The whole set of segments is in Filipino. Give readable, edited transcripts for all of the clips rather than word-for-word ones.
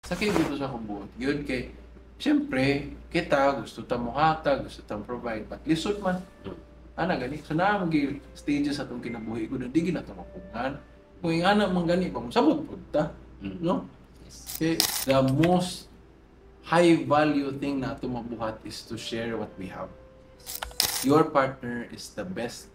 Sakit dito sa kubuot. Yun kay, siyempre, kita, gusto ta mo hatag, gusto ta provide, but lisod man. Ana gani. So na magi stages atong kinabuhi ko na di gina ta mapungan. Kung ingana man gani ba, sabot pud ta. No? Okay, the most high value thing na ato mabuhat is to share what we have. Your partner is the best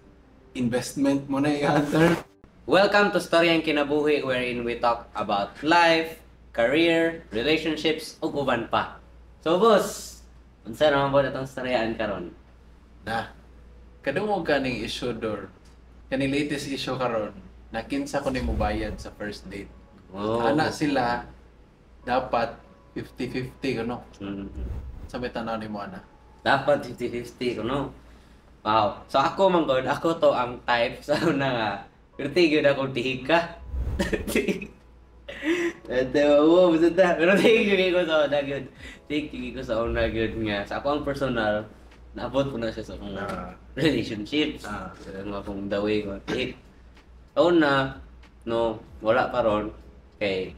investment mo na i-hunter. Welcome to Storyang Kinabuhi, wherein we talk about life, career, relationships, ug uban pa. So boss, unsa naman po itong storyaan karon? Na, kadungog ka ning issue door. Kani latest issue karon, na kinsa ko ni mo bayad sa first date. Ana sila, dapat 50-50 no? Sa may tanaw ni mo ana. Dapat 50-50 kuno. Wow. So ako man god, ako to ang type sa una nga. Pero tigil ako tihika. Pero tigil ko sa una gyud. Tigil ko sa una gyud nga. Sa ako ang personal, naabot ko na siya sa mga relationships. Sa mga kung the way ko. Una, no, wala pa ron. Kay,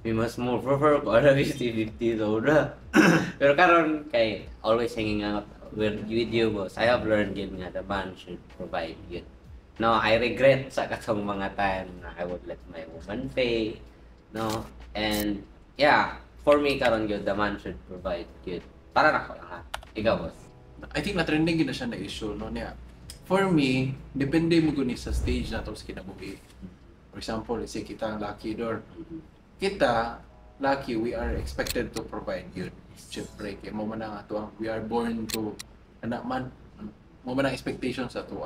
we must more prefer ko ala 50-50 sa una. Pero karon kay, always hanging out with you, boss. I have learned yun nga, the man should provide yun. No, I regret sa katong mga time na I would let my woman pay. No, and yeah, for me karon yun, the man should provide yun. Para na ko lang ha. Ikaw, boss. I think na-trending gina siya na issue no niya. For me, depende mo guni sa stage na to sa kinabuhi. For example, let's say kita ang lucky door. Kita, lucky, we are expected to provide yun. Siyempre, kaya mo man ang ato, we are born to, anak man, mo man ang expectations sa ato.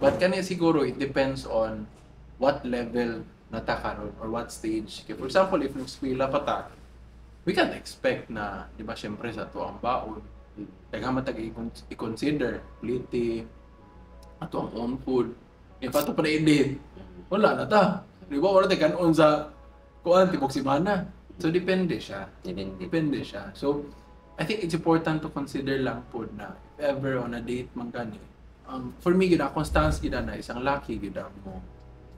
But kanya siguro, it depends on what level natakaroon or what stage. Kaya for example, if nag-skwela pa ta, we can expect na, di ba, siyempre sa ato ang baon, naghamatag i-consider, pliti, ato ang own food, if ato pa na-edit, wala na ta. Di ba, wala tayo kanon sa kuan tibok simana. So depende siya. Depende siya. So I think it's important to consider lang po na if ever on a date man gani. For me gid akong stance gid na isang lucky gid mo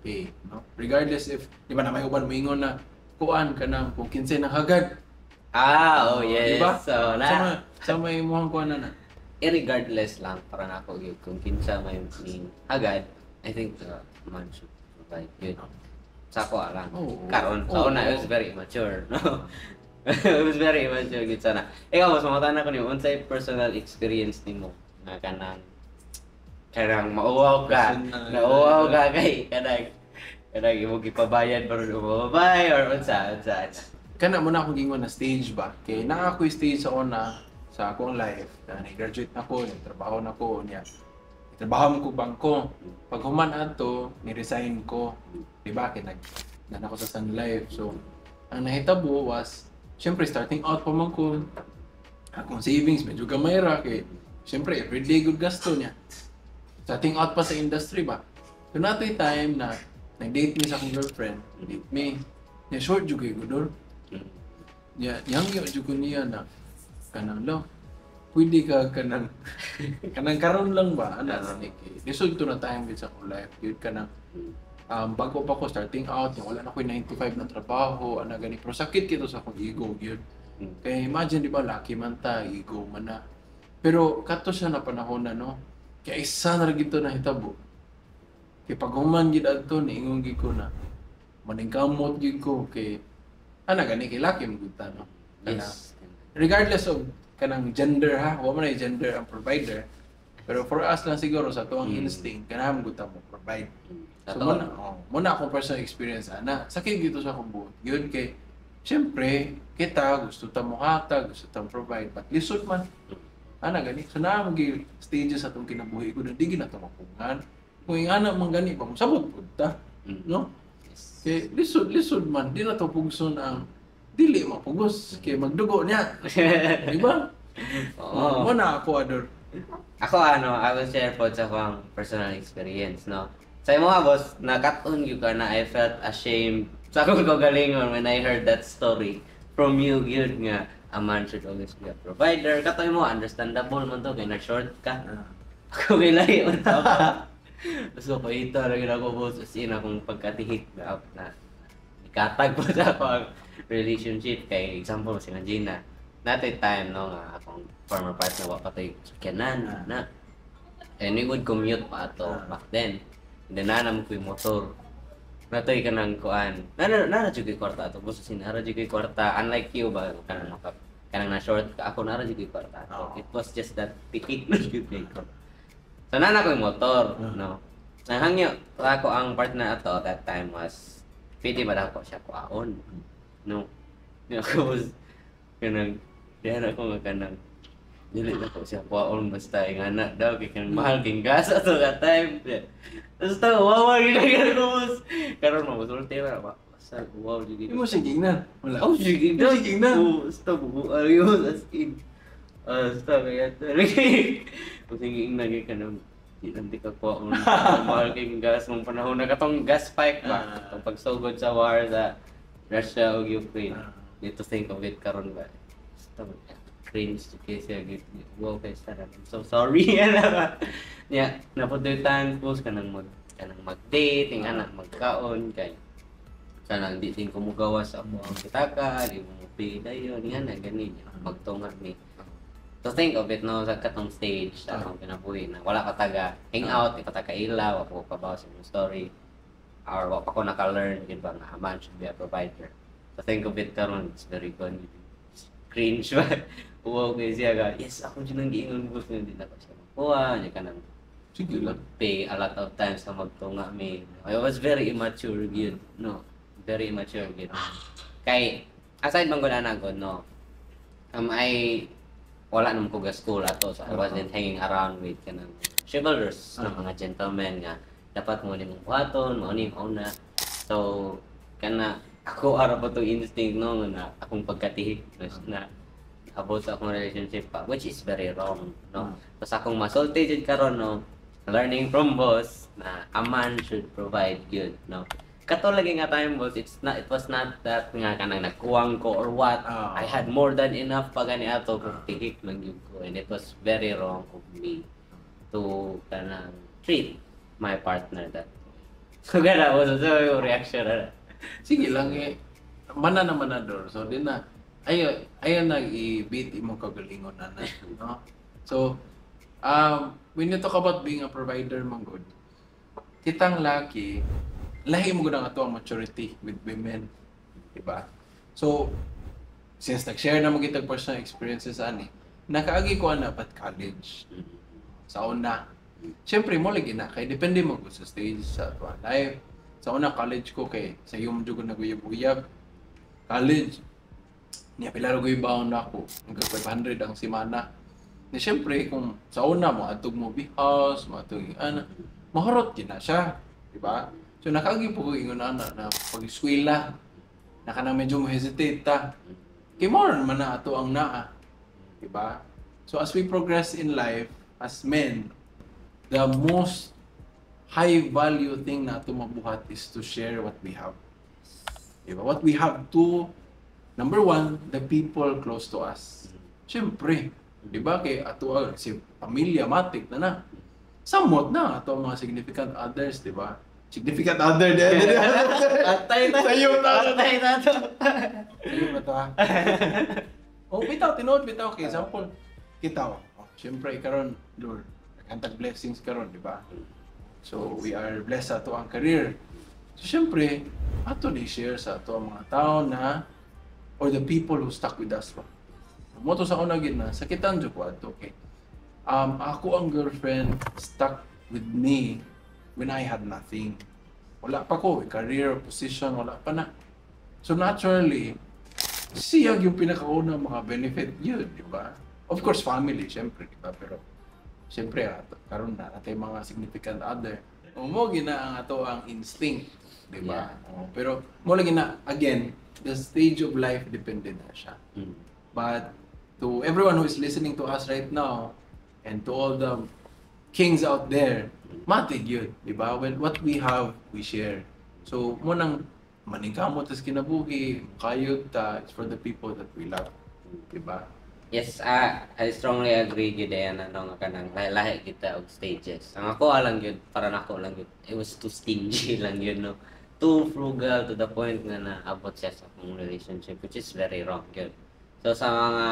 pay, no? Regardless if di ba na may uban moingon na kuan kanang kung kinsa nang hagad. Oh yes. Diba? So na sa may muhang kuan na. Irregardless lang para na ako yun kung kinsa may mean agad, I think the man should provide yun. Sa ako lang. Karon sa una, it was very immature, no? It was very immature gid sana. Ikaw mas mamatan ko ni unsay personal experience nimo nga kanang mauwaw ka. Nauwaw ka kay kanang imo gipabayad para mababay or unsa. Kana mo na akong gingon na stage ba? Kay naa ako stage sa una sa akong life. Nag-graduate na ko, nagtrabaho na ko niya. Trabaho ko bangko. Pag human ato, ni-resign ko. Diba? Kaya nagnan ako sa Sun Life. So, ang nahitabo was, syempre, starting out pa man ko. Akong savings, medyo gamay ra. Kaya, syempre, everyday good gasto niya. Starting out pa sa industry ba? So, nato'y time na nag-date me sa akong girlfriend. Date me. Niya, short juga yung gudor. Yang juga niya na, kanang lo. Pwede ka kanang karon lang ba ana niki lisod to na time with sa akong life gyud kanang bago pa ko starting out yung wala na ko 95 na trabaho ana gani pero sakit kito sa akong ego gyud kay imagine di ba lucky man ta ego man na pero kato siya na panahon na no kay isa na gito na hitabo kay pag human gid adto ni ingon gid ko na maningkamot gid ko kay ana gani kay lucky man gud ta no Yes. regardless of kanang gender ha, wala man ay gender ang provider. Pero for us lang siguro sa tuwang instinct, kanahan mo mo provide. So muna akong personal experience ana, sakit dito sa kubuot. Yun kay, siyempre, kita, gusto ta mo hatag, gusto ta provide, but lisod man. Ana gani, so na magi stages atong kinabuhi ko na di gina ta mapungan. Kung ingana man gani ba, sabot pud ta. No? Kay lisod man, di na to pugson ang dili mapugos kay magdugo niya. Di ba? Mo na ako ador. Ako I will share po sa akong personal experience, no. Sa imo nga boss, nakat-on gyud ka na I felt ashamed sa akong kagalingon when I heard that story from you gyud nga a man should always be a provider. Katoy mo understandable man to kay na short ka. Ako kay lahi on top. So ko ito lagi na ko boss as in akong pagkatihik na ikatag po sa akong relationship kay example si Gina. Natay time no nga akong former partner wa patay sakyanan na. And we would commute pa ato back then. And then nanam ko yung motor. Natay ka ng kuan. Nana jud kay kwarta ato. Gusto sinara jud kay kwarta unlike you ba kanang na short ka ako nara jud kay kwarta ato. It was just that ticket na jud kay ko. So nana ko yung motor no. Hangyo ako ang partner ato that time was pwede ba ako siya kuaon. No. Ako was kanang diyan ako nga kanang dili na ko siya kuaon basta nga na daw kay kanang mahal king gas ato that time. Tapos wawa gid ko was karon mo sulti ra ba. Sa wow gid. Imo sige na. Wala. Oh sige na. Sige na. Basta buo ayos as in. Basta kaya talaga. Sige na gid kanang di lang di ka kuaon mahal king gas mong panahon na katong gas spike ba. Katong pagsugod sa war sa Russia ug Ukraine. Need to think of it karon ba. Basta cringe to kasi agad wow kay Sarah. I'm so sorry ana. Yeah, naputoy time post kanang mag-date, ing anak magkaon kay kanang di din ko mugawas ako ang kitaka, di mo pay dayon nga na gani magtunga mi. To think of it no sa katong stage sa akong kinabuhi na wala ka taga hang out, di ka taga ilaw, ako kabaw sa mga story or wa pa ko naka-learn gid ba nga a man should be a provider. To think of it karon it's very good. Cringe ba? Wow kay siya ga. Yes, ako din ang giingon ko sa hindi na ko siya makuha. Niya ka nang Sige lang. pay a lot of times na magtunga me. I was very immature yun. No, very immature yun. Kay, aside man ko na nagod, no, I wala naman ko ga school ato. So I wasn't hanging around with kanang chivalrous na mga gentlemen nga dapat mo ni mong buhaton, mo ni mauna. So, kana ako ara pa to instinct no na akong pagkatihik na about sa akong relationship pa, which is very wrong, no? Tapos akong masulti jud karon no, learning from boss na a man should provide good, no? Kato lagi nga time boss, it was not that nga kanang nagkuwang ko or what. I had more than enough pa gani ato kung tihik lang yun ko, and it was very wrong of me to kanang treat my partner that way. So gana was so yung reaction na. Sige lang eh. Mana na manador. So din na ayo nag-i-beat imong kagalingon na no. So when you talk about being a provider man good, kitang laki lahi mo gud ang ato ang maturity with women, di ba? So since nag-share na mo kitag personal experiences ani, nakaagi ko na pat college. Sa una, siyempre mo lagi na kay depende mo sa stage sa ato life. Sa una college ko kay sa iyo mo jud ko naguyab-uyab. College niya pila ko ibaon na ako. Hanggang 500 ang simana. Ni siyempre kung sa una mo atog mo house, mo atog mahurot din na siya, di ba? So nakagi po ko ingon na pag-eskwela. Naka na medyo mo hesitate ta. Kay more man na ato ang naa. Di ba? So as we progress in life as men, the most high value thing na ato mabuhat is to share what we have. Di ba? What we have to number one, the people close to us. Siyempre, di ba kay ato si pamilya matik na. Somewhat na ato mga significant others, di ba? Significant other din. Atay na. Sayo na. Atay na to. Sayo na to ha. Oh, bitaw, tinood bitaw kay example. Kita siyempre karon Lord, nagantag blessings karon, di ba? So we are blessed sa ato ang career. So siyempre, ato ni share sa ato ang mga tao na or the people who stuck with us ba. Moto sa una gid na sakitan jud ko ato okay. Ako ang girlfriend stuck with me when I had nothing. Wala pa ko career position, wala pa na. So naturally, siya yung pinakauna mga benefit yun, di ba? Of course family syempre, di ba? Pero syempre karon na natay mga significant other. Mo gina ang ato ang instinct, di ba? Yeah. Pero mo lagi na again the stage of life dependent na siya. But to everyone who is listening to us right now and to all the kings out there, matig yun, di ba? When what we have, we share. So, mo nang maningkamot tas kinabuhi, kayod ta, it's for the people that we love, di ba? Yes, I strongly agree gid yan ano nga kanang lahi kita og stages. Ang ako lang yun, para nako lang yun. It was too stingy lang yun no. too frugal to the point nga naabot siya sa akong relationship, which is very wrong yun. So sa mga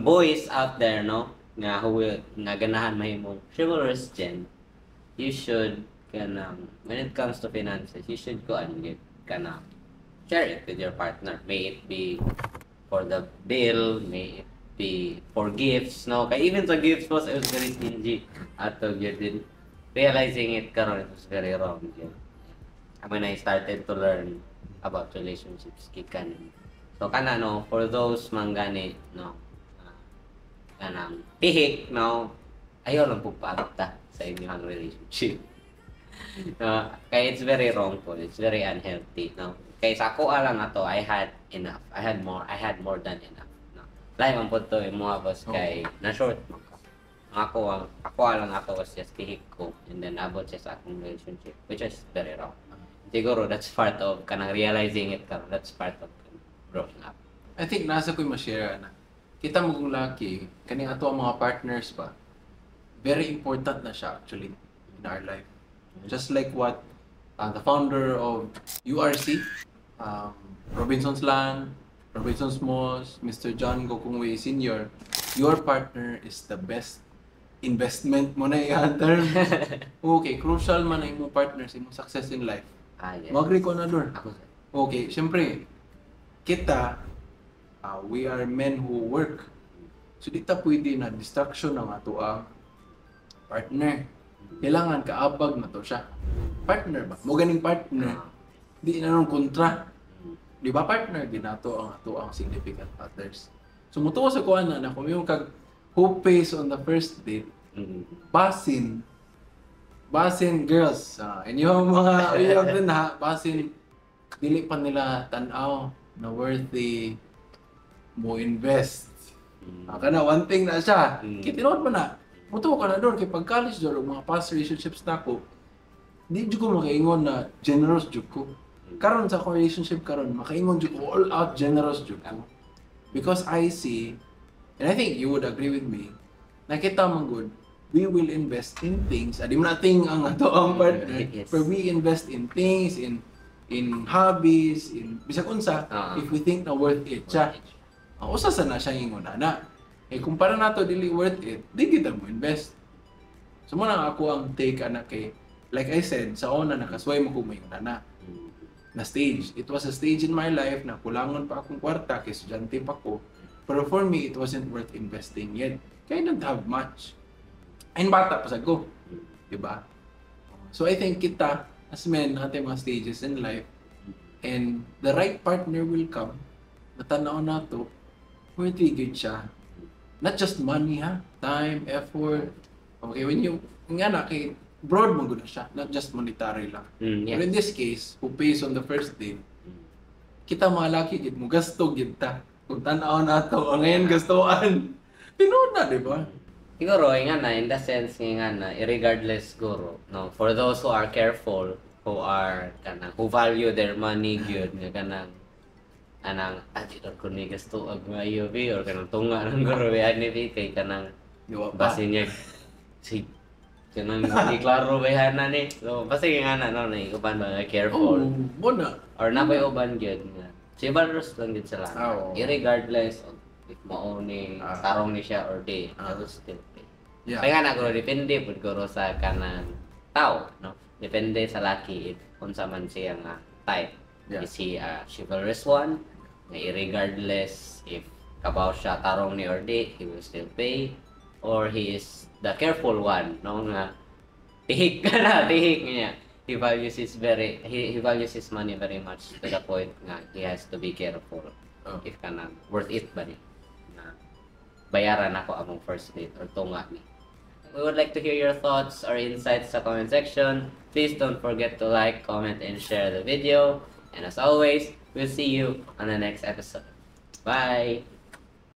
boys out there, no, nga nga ganahan mahimong chivalrous gen, you should when it comes to finances, you should go and share it with your partner. May it be for the bill, may it be for gifts, no? Kaya even sa gifts was I was very stingy at din realizing it karon it was very wrong yun. When I started to learn about relationships, kikan. So kana no, for those manggani, no, kanang tihik, no, ayaw lang pagpagta sa inyong relationship. Kaya it's very wrong po, it's very unhealthy, no. Kaya sa ako lang ato, I had enough. I had more than enough. No. Lahi man po to, mga boss kay na short mo ko. Ako lang ato was just tihik ko and then abot siya sa akong relationship, which is very wrong. Siguro that's part of kanang realizing it karon, that's part of growing up. I think nasa ko'y ma-share na. Kita mo kung laki, kaning ato ang mga partners ba, very important na siya actually in our life. Just like what the founder of URC, Robinson's Land, Robinson's Malls, Mr. John Gokongwei Sr., your partner is the best investment mo na yung term. Okay, crucial man na yung partner sa imong success in life. Yes. Mag-agree ko na doon. Okay, syempre, kita, we are men who work. So, di ta pwede na distraction ng ato ang partner. Kailangan kaabag na to siya. Partner ba? Mo ganing partner. Di na nung kontra. Di ba partner? Ginato ang ato ang significant others. So, mutuwa sa kuha na kung yung who pays on the first date, basin girls. Inyong mga iyaw din ha, basin, dili pa nila tanaw na worthy mo invest. Kana one thing na siya. Kitinood mo na. Mutuwa ka na doon. Kaya pag college doon, mga past relationships na ako, di ko makaingon na generous jud ko. Karon sa akong relationship karon, makaingon jud ko all out generous jud ko. Because I see, and I think you would agree with me, nakita man good, we will invest in things. Adi mo nating ang ato ang partner. Yes. Where we invest in things, in hobbies, in bisag unsa, if we think na worth it siya. Ang usa sa na siya ingon ana. Eh kumpara nato dili worth it, di kita mo invest. So mo na ako ang take ana kay like I said, sa una nakasway mo ko may na stage. It was a stage in my life na kulangon pa akong kwarta kay estudyante pa ko. Pero for me, it wasn't worth investing yet. Kaya I don't have much. Ayun bata pa sa go. Diba? So I think kita, as men, natin mga stages in life, and the right partner will come, natanaw na to, worthy good siya. Not just money ha, time, effort. Okay, when you, nga na, kay broad mo guna siya, not just monetary lang. Yes. But in this case, who pays on the first date, kita mga laki, gid mo gasto gid ta. Kung tanaw na to, ngayon gastuan. Pinood na, di ba? Siguro, nga na, in the sense nga na, irregardless siguro, no, for those who are careful, who value their money good, nga kanang, doon ko ni gasto ag maayo, or kanang tunga ng goroyan ni kay kanang, basin niya, kanang hindi klaro bayhana ni. So, basta nga na, no, uban ba, careful. Bona. Or napay uban gyud nga. Chivalrous lang gyud sila. Irregardless of if mao ni tarong ni siya or di, I will still pay. Yeah. Kaya nga guro depende pud guro sa kanang tao, no? Depende sa laki if unsa man siya nga type. Yeah. Is he a chivalrous one? Na irregardless if kabaw siya tarong ni or di, he will still pay. Or he is the careful one, no, nga tihik ka na, tihik niya. He values his money very much to the point nga he has to be careful if kana worth it ba ni na bayaran ako among first date or tunga ni. We would like to hear your thoughts or insights sa comment section. Please don't forget to like, comment, and share the video. And as always, we'll see you on the next episode. Bye!